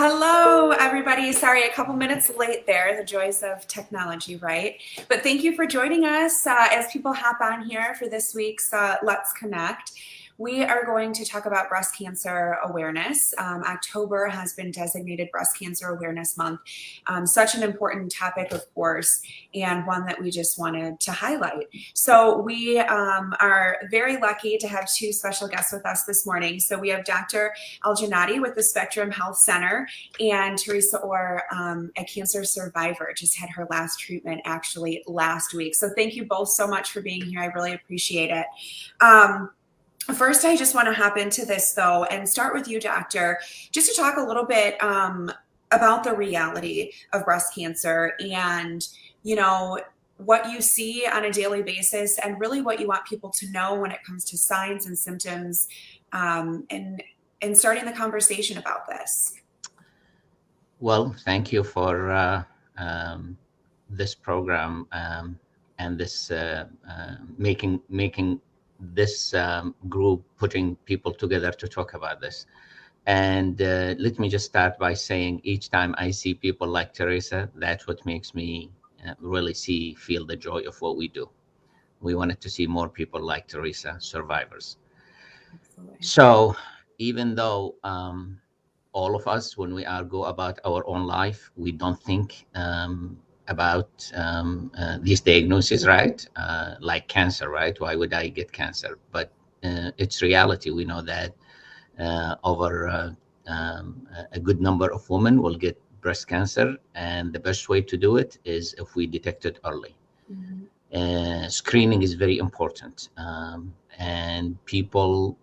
Hello, everybody. Sorry, a couple minutes late there. The joys of technology, right? But thank you for joining us as people hop on here for this week's Let's Connect. We are going to talk about breast cancer awareness. October has been designated Breast Cancer Awareness Month. Such an important topic, of course, and one that we just wanted to highlight. So we are very lucky to have two special guests with us this morning. So we have Dr. Aljanati with the Spectrum Health Center and Teresa Orr, a cancer survivor, just had her last treatment actually last week. So thank you both so much for being here. I really appreciate it. First, I just want to hop into this, though, and start with you, Doctor, just to talk a little bit about the reality of breast cancer and, what you see on a daily basis and really what you want people to know when it comes to signs and symptoms and starting the conversation about this. Well, thank you for this program and this making this group, putting people together to talk about this. And let me just start by saying, each time I see people like Teresa, that's what makes me really feel the joy of what we do. We wanted to see more people like Teresa, survivors. Absolutely. So even though all of us, when we are go about our own life, we don't think about these diagnoses, right? Like cancer, right? Why would I get cancer? But it's reality. We know that over a good number of women will get breast cancer, and the best way to do it is if we detect it early. Mhm. Screening is very important, and people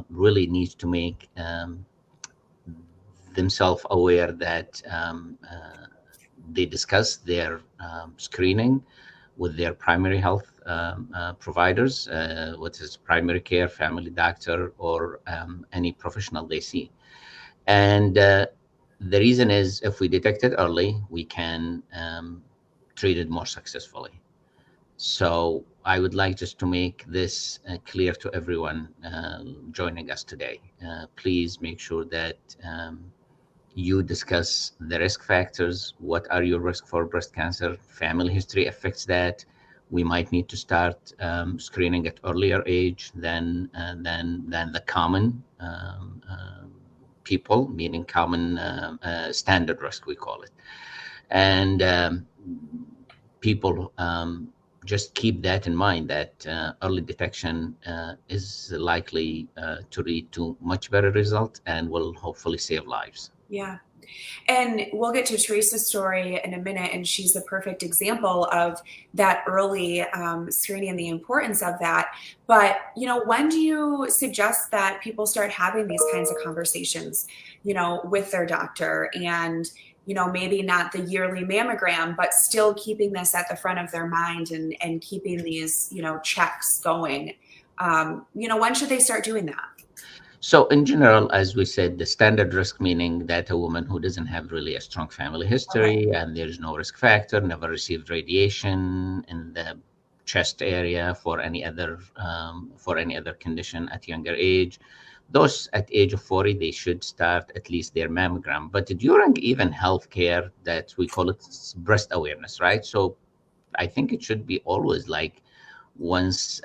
really need to make themselves aware that they discuss their screening with their primary health providers, what is primary care, family doctor, or any professional they see. And the reason is, if we detect it early, we can treat it more successfully. So I would like just to make this clear to everyone joining us today. Please make sure that you discuss the risk factors. What are your risk for breast cancer? Family history affects that. We might need to start screening at earlier age than the common people, meaning common standard risk, we call it. And people just keep that in mind, that early detection is likely to lead to much better result and will hopefully save lives. Yeah. And we'll get to Teresa's story in a minute, and she's a perfect example of that early screening and the importance of that. But, when do you suggest that people start having these kinds of conversations, with their doctor and, maybe not the yearly mammogram, but still keeping this at the front of their mind and keeping these, checks going? When should they start doing that? So in general, as we said, the standard risk, meaning that a woman who doesn't have really a strong family Okay. history and there's no risk factor, never received radiation in the chest area for any other condition at younger age. Those at age of 40, they should start at least their mammogram. But during even healthcare, that we call it breast awareness, right? So I think it should be always like, once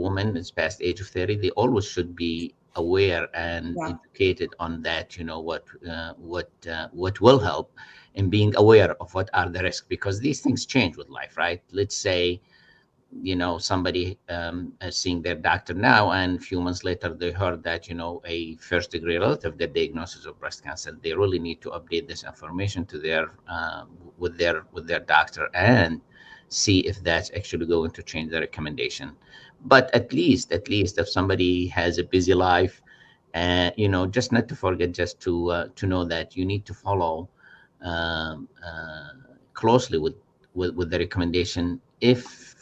woman is past age of 30, they always should be aware and Yeah. educated on that, what will help in being aware of what are the risks, because these things change with life, right? Let's say somebody is seeing their doctor now, and a few months later they heard that a first degree relative get diagnosis of breast cancer. They really need to update this information to their with their doctor and see if that's actually going to change the recommendation. But at least if somebody has a busy life, just not to forget, just to know that you need to follow closely with the recommendation, if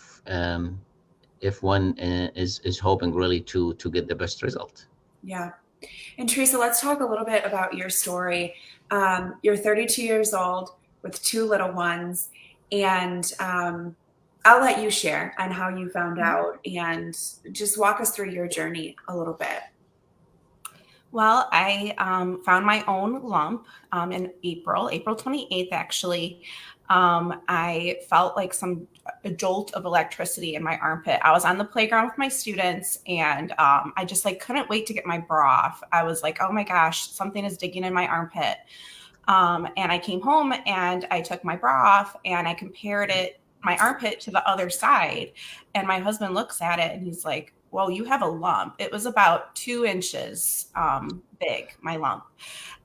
one is hoping really to get the best result. Yeah. And Teresa, let's talk a little bit about your story. You're 32 years old with two little ones, and I'll let you share on how you found out and just walk us through your journey a little bit. Well, I found my own lump in April 28th, actually. I felt like a jolt of electricity in my armpit. I was on the playground with my students, and I just like couldn't wait to get my bra off. I was like, oh my gosh, something is digging in my armpit. And I came home and I took my bra off and I compared my armpit to the other side. And my husband looks at it and he's like, well, you have a lump. It was about 2 inches big, my lump.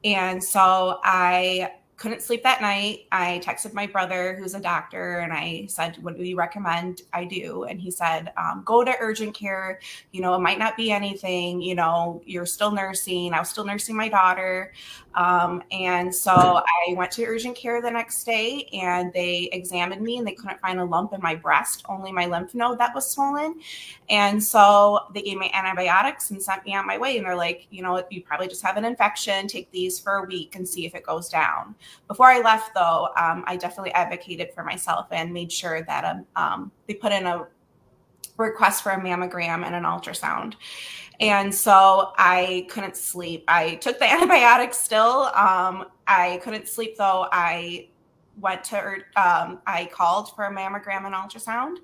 And so I couldn't sleep that night. I texted my brother, who's a doctor, and I said, what do you recommend I do? And he said, go to urgent care. You know, it might not be anything. You know, you're still nursing. I was still nursing my daughter. And so I went to urgent care the next day and they examined me and they couldn't find a lump in my breast, only my lymph node that was swollen. And so they gave me antibiotics and sent me on my way. And they're like, you know, you probably just have an infection. Take these for a week and see if it goes down. Before I left, though, I definitely advocated for myself and made sure that they put in a request for a mammogram and an ultrasound. And so I couldn't sleep. I took the antibiotics still. I couldn't sleep, though. I called for a mammogram and ultrasound,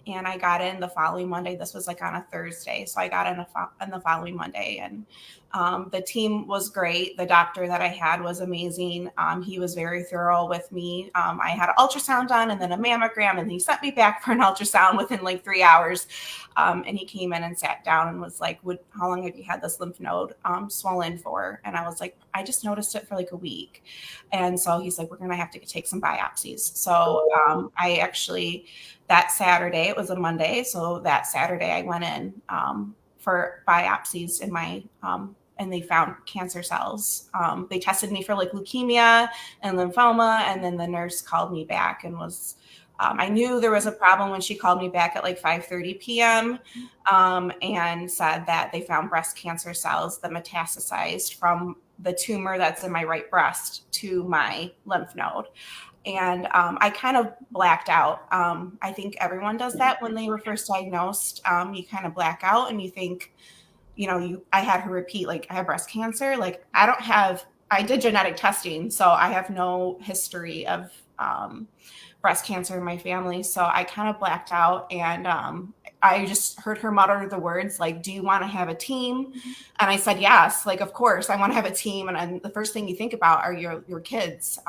and I got in the following Monday. This was like on a Thursday. So I got in the following Monday, and the team was great. The doctor that I had was amazing. He was very thorough with me. I had an ultrasound done and then a mammogram, and he sent me back for an ultrasound within like 3 hours. And he came in and sat down and was like, how long have you had this lymph node swollen for? And I was like, I just noticed it for like a week. And so he's like, we're going to have to take some biopsies. So I actually, that Saturday, it was a Monday. So that Saturday I went in for biopsies in my, and they found cancer cells. They tested me for like leukemia and lymphoma. And then the nurse called me back and was, I knew there was a problem when she called me back at like 5:30 p.m. And said that they found breast cancer cells that metastasized from the tumor that's in my right breast to my lymph node. And I kind of blacked out. I think everyone does that when they were first diagnosed. You kind of black out and you think, you know, I had her repeat, like, I have breast cancer. Like, I did genetic testing, so I have no history of breast cancer in my family. So I kind of blacked out, and I just heard her mutter the words like, do you want to have a team? And I said, yes, like, of course I want to have a team. And the first thing you think about are your kids.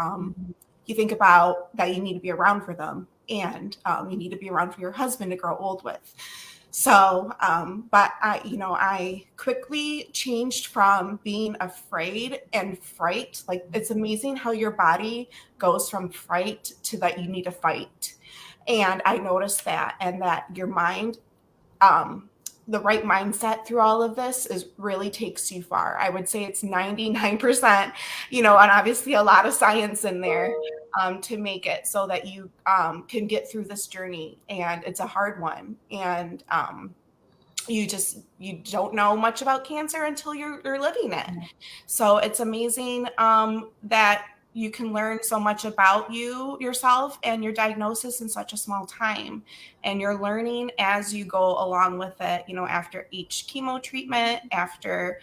You think about that you need to be around for them, and you need to be around for your husband to grow old with. So, but I quickly changed from being afraid and fright. Like, it's amazing how your body goes from fright to that you need to fight. And I noticed that, and that your mind, the right mindset through all of this really takes you far. I would say it's 99%, and obviously a lot of science in there to make it so that you can get through this journey. And it's a hard one. And you don't know much about cancer until you're living it. So it's amazing that you can learn so much about yourself and your diagnosis in such a small time. And you're learning as you go along with it, after each chemo treatment, after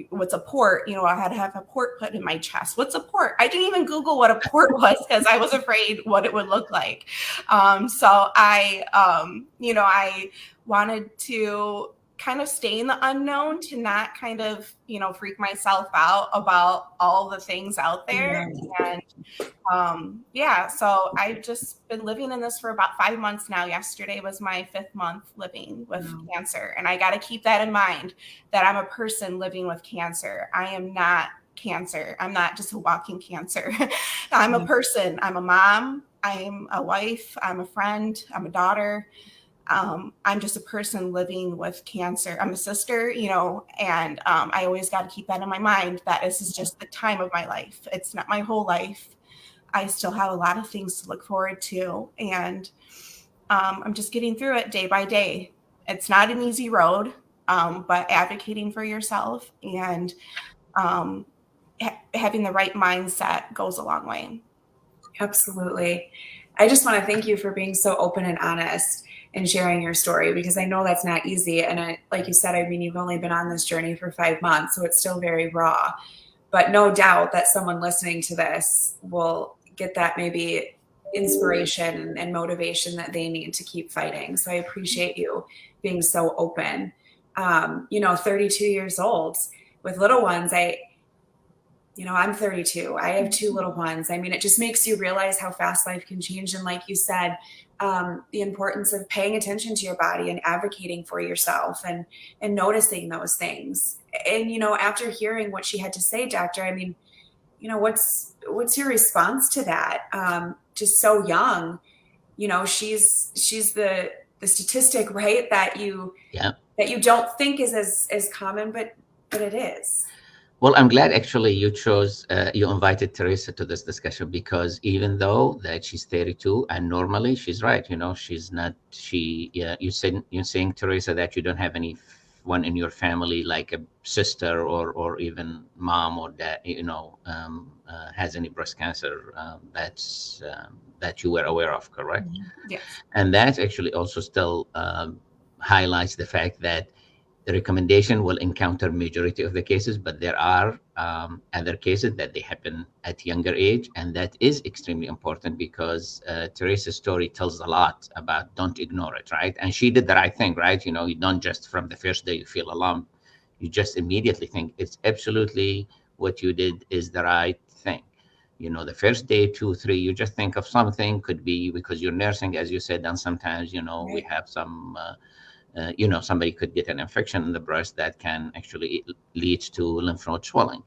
what's a port, I had to have a port put in my chest. What's a port? I didn't even Google what a port was because I was afraid what it would look like. So I wanted to kind of stay in the unknown, to not kind of, freak myself out about all the things out there. And so I've just been living in this for about 5 months now. Yesterday was my 5th month living with cancer. And I got to keep that in mind, that I'm a person living with cancer. I am not cancer. I'm not just a walking cancer. I'm a person. I'm a mom. I'm a wife. I'm a friend. I'm a daughter. I'm just a person living with cancer. I'm a sister, and I always got to keep that in my mind, that this is just the time of my life. It's not my whole life. I still have a lot of things to look forward to. And I'm just getting through it day by day. It's not an easy road, but advocating for yourself and having the right mindset goes a long way. Absolutely. I just want to thank you for being so open and honest and sharing your story, because I know that's not easy. And like you said, I mean, you've only been on this journey for 5 months, so it's still very raw. But no doubt that someone listening to this will get that maybe inspiration and motivation that they need to keep fighting. So I appreciate you being so open. 32 years old with little ones. I'm 32. I have 2 little ones. I mean, it just makes you realize how fast life can change. And like you said, the importance of paying attention to your body and advocating for yourself and noticing those things. And, after hearing what she had to say, doctor, I mean, what's your response to that? Just so young, she's the statistic, right? That you don't think is as common, but it is. Well, I'm glad actually you invited Teresa to this discussion, because even though that she's 32 and normally she's right, she's not, you're saying, Teresa, that you don't have anyone in your family like a sister or even mom or dad, has any breast cancer, that you were aware of, correct? Yes. And that actually also still highlights the fact that the recommendation will encounter majority of the cases, but there are other cases that they happen at younger age, and that is extremely important, because Teresa's story tells a lot about don't ignore it, right? And she did the right thing, right? You don't just from the first day you feel alarmed, you just immediately think it's absolutely what you did is the right thing. The first day, 2, 3, you just think of something, could be because you're nursing, as you said, and sometimes, we have some somebody could get an infection in the breast that can actually lead to lymph node swelling.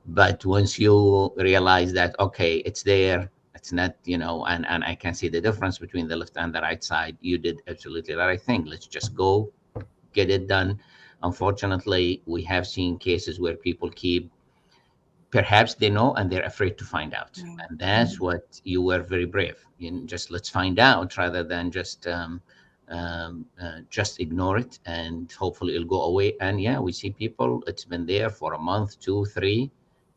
But once you realize that, okay, it's there, it's not, and I can see the difference between the left and the right side, you did absolutely the right thing. Let's just go get it done. Unfortunately, we have seen cases where people perhaps they know and they're afraid to find out. And that's what you were very brave. Just let's find out rather than just ignore it, and hopefully it'll go away. And yeah, we see people, it's been there for a month, 2, 3,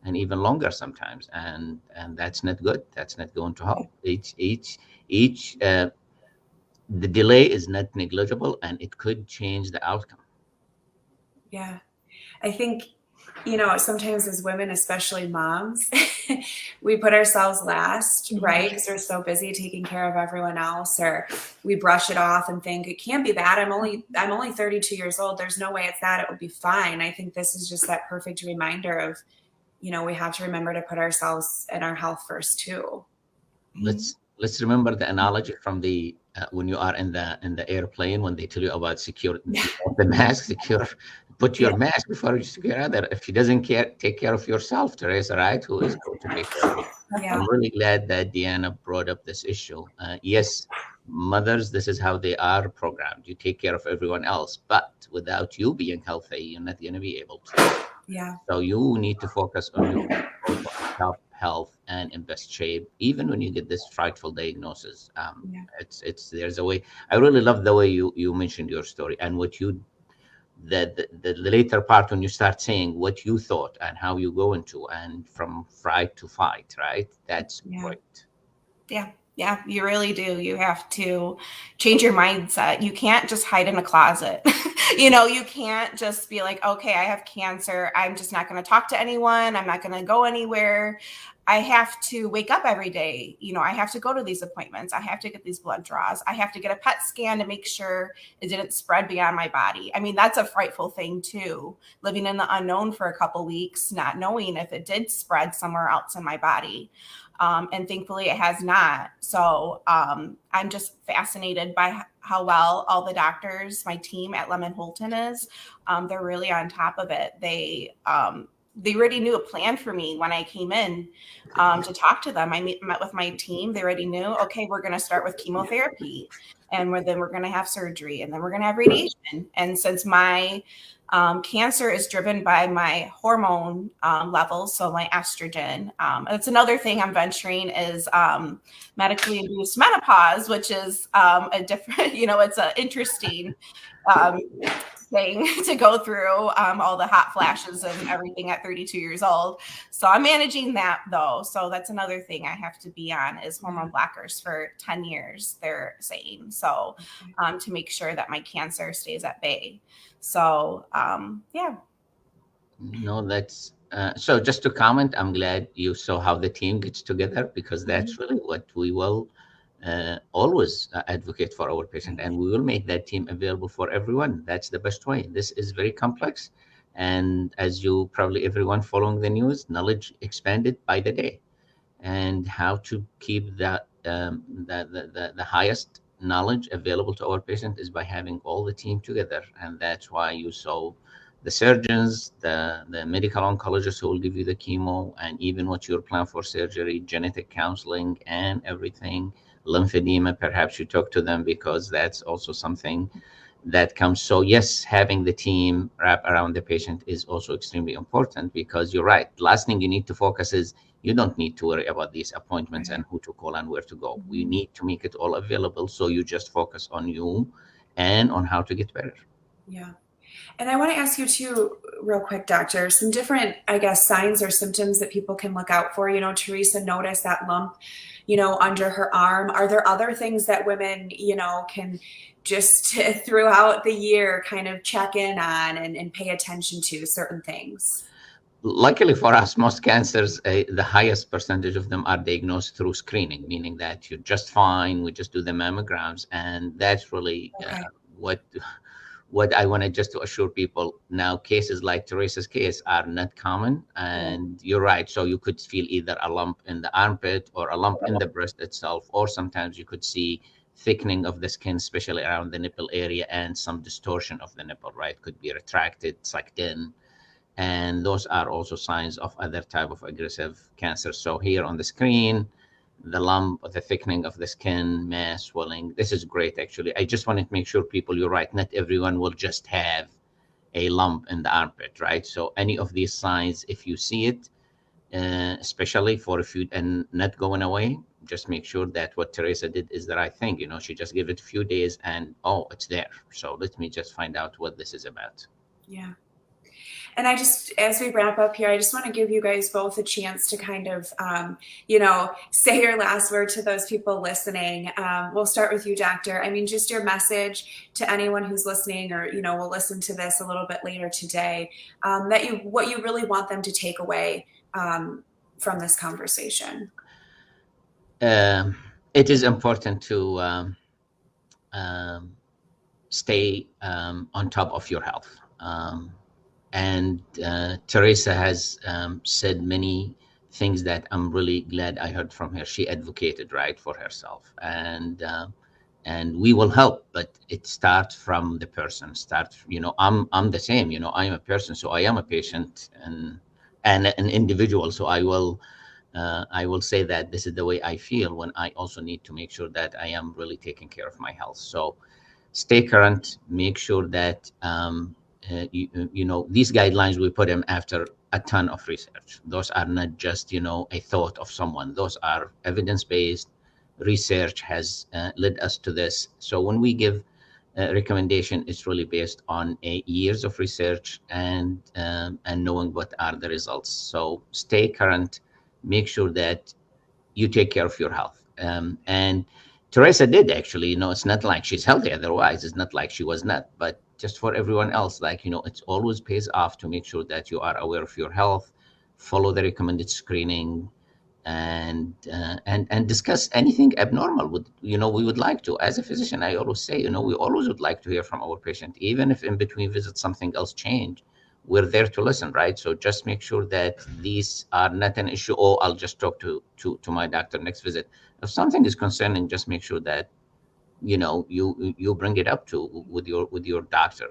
and even longer sometimes, and that's not good. That's not going to help. Each the delay is not negligible, and it could change the outcome. Yeah, I think sometimes as women, especially moms, we put ourselves last, right? Because we're so busy taking care of everyone else, or we brush it off and think it can't be bad. I'm only 32 years old. There's no way it's that. It will be fine. I think this is just that perfect reminder of, we have to remember to put ourselves and our health first too. Let's remember the analogy from the when you are in the airplane, when they tell you about the mask, put your mask before you secure other. If she doesn't take care of yourself, Teresa, right? Who is going to take care of you? Yeah. I'm really glad that Deanna brought up this issue. Yes, mothers, this is how they are programmed. You take care of everyone else, but without you being healthy, you're not going to be able to. Yeah. So you need to focus on your top health and in best shape, even when you get this frightful diagnosis. There's a way. I really love the way you mentioned your story and what you the later part when you start saying what you thought and how you go into and from fright to fight, right? That's great. Yeah, you really do. You have to change your mindset. You can't just hide in a closet. You can't just be like, okay, I have cancer. I'm just not going to talk to anyone. I'm not going to go anywhere. I have to wake up every day. I have to go to these appointments. I have to get these blood draws. I have to get a PET scan to make sure it didn't spread beyond my body. I mean, that's a frightful thing too, living in the unknown for a couple weeks, not knowing if it did spread somewhere else in my body. And thankfully it has not. So I'm just fascinated by how well all the doctors, my team at Lemon Holton is. They're really on top of it. They already knew a plan for me when I came in to talk to them. I met with my team. They already knew, okay, we're going to start with chemotherapy, and then we're going to have surgery, and then we're going to have radiation. And since my cancer is driven by my hormone levels, so my estrogen. That's another thing I'm venturing is medically induced menopause, which is a different, it's an interesting thing to go through, all the hot flashes and everything at 32 years old. So I'm managing that though. So that's another thing I have to be on is hormone blockers for 10 years, they're saying. So to make sure that my cancer stays at bay. So yeah. No, that's so. Just to comment, I'm glad you saw how the team gets together, because that's really what we will always advocate for our patient, and we will make that team available for everyone. That's the best way. This is very complex, and as you probably everyone following the news, knowledge expanded by the day, and how to keep the highest knowledge available to our patient is by having all the team together. And that's why you saw the surgeons, the medical oncologists who will give you the chemo, and even what your plan for surgery, genetic counseling, and everything, lymphedema, perhaps you talk to them, because that's also something that comes. So yes, having the team wrap around the patient is also extremely important, because you're right. Last thing you need to focus is, you don't need to worry about these appointments and who to call and where to go. We need to make it all available, so you just focus on you and on how to get better. Yeah. And I want to ask you too, real quick, doctor, some different, I guess, signs or symptoms that people can look out for. Teresa noticed that lump, under her arm. Are there other things that women, can just throughout the year kind of check in on and pay attention to certain things? Luckily for us, most cancers, the highest percentage of them are diagnosed through screening, meaning that you're just fine. We just do the mammograms, and that's really what I wanted just to assure people. Now, cases like Teresa's case are not common, and you're right. So you could feel either a lump in the armpit or a lump in the breast itself, or sometimes you could see thickening of the skin, especially around the nipple area, and some distortion of the nipple, right? Could be retracted, sucked in. And those are also signs of other type of aggressive cancer. So here on the screen, the lump, the thickening of the skin, mass, swelling. This is great, actually. I just wanted to make sure people, you're right, not everyone will just have a lump in the armpit, right? So any of these signs, if you see it, especially for a few and not going away, just make sure that what Teresa did is the right thing. She just give it a few days and, oh, it's there. So let me just find out what this is about. Yeah. And as we wrap up here, I just want to give you guys both a chance to kind of, say your last word to those people listening. We'll start with you, doctor. I mean, just your message to anyone who's listening, or, will listen to this a little bit later today, what you really want them to take away from this conversation. It is important to stay on top of your health. And Teresa has said many things that I'm really glad I heard from her. She advocated, right, for herself, and we will help, but it starts from the person. I'm the same. I am a person, so I am a patient and an individual. So I will say that this is the way I feel, when I also need to make sure that I am really taking care of my health. So stay current, make sure that these guidelines, we put them after a ton of research. Those are not just a thought of someone. Those are evidence-based. Research has led us to this. So when we give a recommendation, it's really based on years of research and knowing what are the results. So stay current, make sure that you take care of your health. And Teresa did, actually. It's not like she's healthy otherwise. It's not like she was not. But just for everyone else, it always pays off to make sure that you are aware of your health, follow the recommended screening, and discuss anything abnormal with we would like to. As a physician, I always say, we always would like to hear from our patient, even if in between visits something else changed. We're there to listen, right? So just make sure that these are not an issue. Oh, I'll just talk to my doctor next visit. If something is concerning, just make sure that you bring it up with your doctor.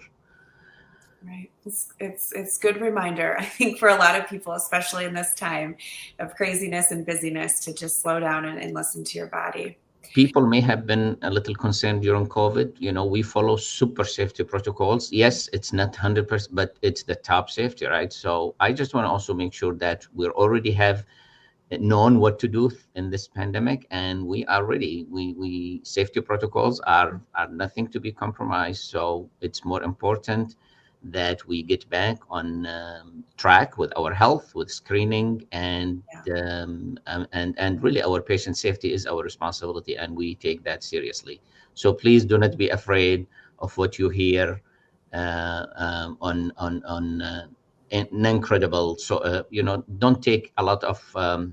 Right. It's good reminder, I think, for a lot of people, especially in this time of craziness and busyness, to just slow down and listen to your body. People may have been a little concerned during COVID. We follow super safety protocols. Yes, it's not 100%, but it's the top safety, right? So I just want to also make sure that we already have known what to do in this pandemic, and we are ready. We safety protocols are nothing to be compromised. So it's more important that we get back on track with our health, with screening, and really our patient safety is our responsibility, and we take that seriously. So please do not be afraid of what you hear on an incredible. So don't take a lot of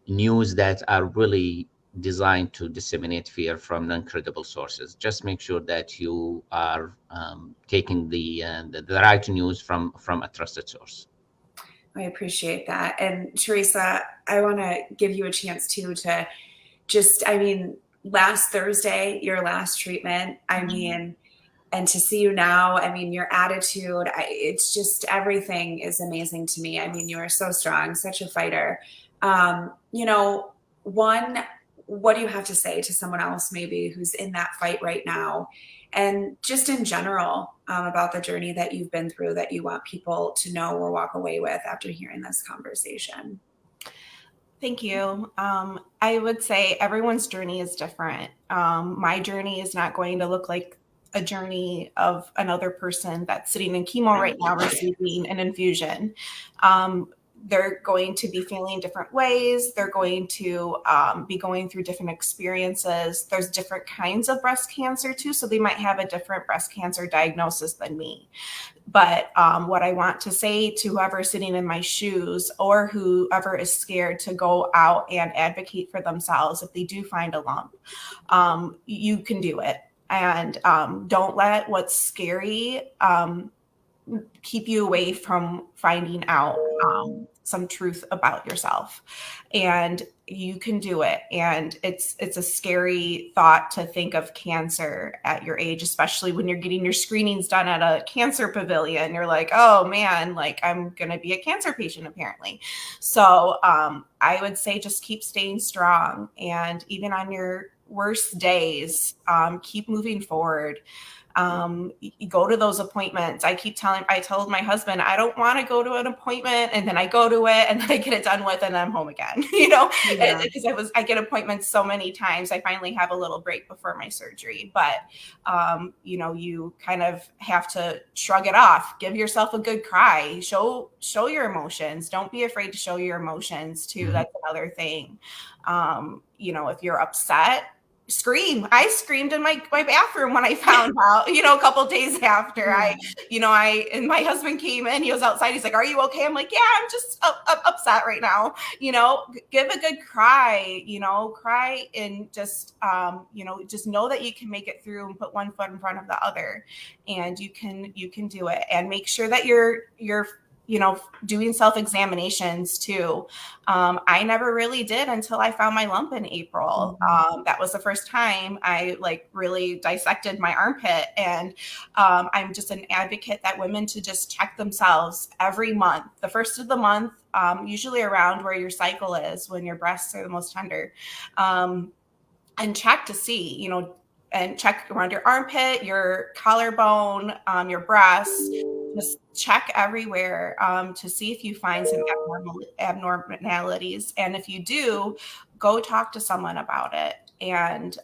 news that are really designed to disseminate fear from non-credible sources. Just make sure that you are taking the right news from a trusted source. I appreciate that. And Teresa, I want to give you a chance too to just, I mean, last Thursday, your last treatment, I mean, and to see you now, I mean, your attitude, it's just, everything is amazing to me. I mean, you are so strong, such a fighter. One, what do you have to say to someone else maybe who's in that fight right now? And just in general, about the journey that you've been through that you want people to know or walk away with after hearing this conversation? Thank you. I would say everyone's journey is different. My journey is not going to look like a journey of another person that's sitting in chemo right now receiving an infusion. They're going to be feeling different ways. They're going to be going through different experiences. There's different kinds of breast cancer too. So they might have a different breast cancer diagnosis than me. But what I want to say to whoever's sitting in my shoes or whoever is scared to go out and advocate for themselves, if they do find a lump, you can do it. And don't let what's scary keep you away from finding out some truth about yourself. And you can do it. And it's a scary thought to think of cancer at your age, especially when you're getting your screenings done at a cancer pavilion. You're like, oh man, like I'm going to be a cancer patient apparently. So I would say just keep staying strong. And even on your worst days, keep moving forward. You go to those appointments. I told my husband, I don't want to go to an appointment. And then I go to it and then I get it done with and I'm home again, because I get appointments so many times. I finally have a little break before my surgery, but, you kind of have to shrug it off, give yourself a good cry, show your emotions. Don't be afraid to show your emotions too. Mm-hmm. That's another thing. If you're upset, scream. I screamed in my bathroom when I found out, a couple of days after and my husband came in, he was outside. He's like, are you okay? I'm like, yeah, I'm just upset right now. Give a good cry, cry and just know that you can make it through and put one foot in front of the other and you can do it, and make sure that you're doing self-examinations too. I never really did until I found my lump in April. That was the first time I really dissected my armpit. And I'm just an advocate that women to just check themselves every month, the first of the month, usually around where your cycle is, when your breasts are the most tender, and check to see, and check around your armpit, your collarbone, your breasts. Just check everywhere to see if you find some abnormalities. And if you do, go talk to someone about it and,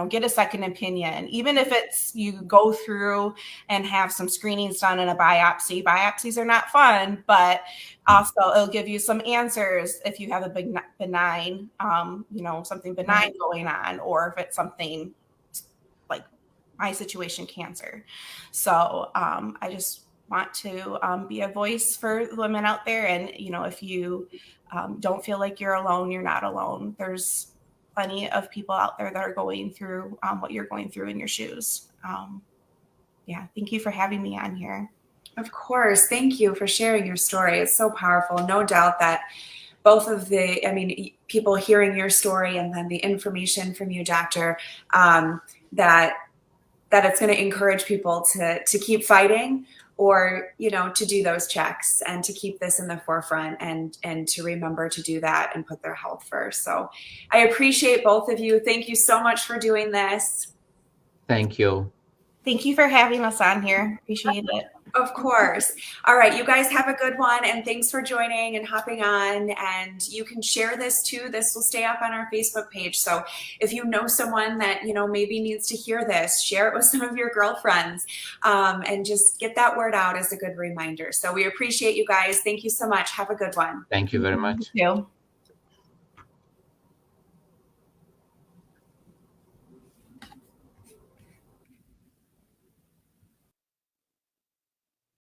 get a second opinion. Even if it's you go through and have some screenings done and a biopsy. Biopsies are not fun, but also it'll give you some answers if you have a big benign, something benign going on, or if it's something like my situation, cancer. So I just want to be a voice for women out there. And, if you don't feel like you're alone, you're not alone. There's plenty of people out there that are going through what you're going through in your shoes. Thank you for having me on here. Of course. Thank you for sharing your story. It's so powerful. No doubt that both of people hearing your story and then the information from you, doctor, that it's going to encourage people to keep fighting, or, to do those checks and to keep this in the forefront and to remember to do that and put their health first. So I appreciate both of you. Thank you so much for doing this. Thank you. Thank you for having us on here. Appreciate it. Of course. All right. You guys have a good one. And thanks for joining and hopping on. And you can share this too. This will stay up on our Facebook page. So if you know someone that, maybe needs to hear this, share it with some of your girlfriends, and just get that word out as a good reminder. So we appreciate you guys. Thank you so much. Have a good one. Thank you very much. Thank you.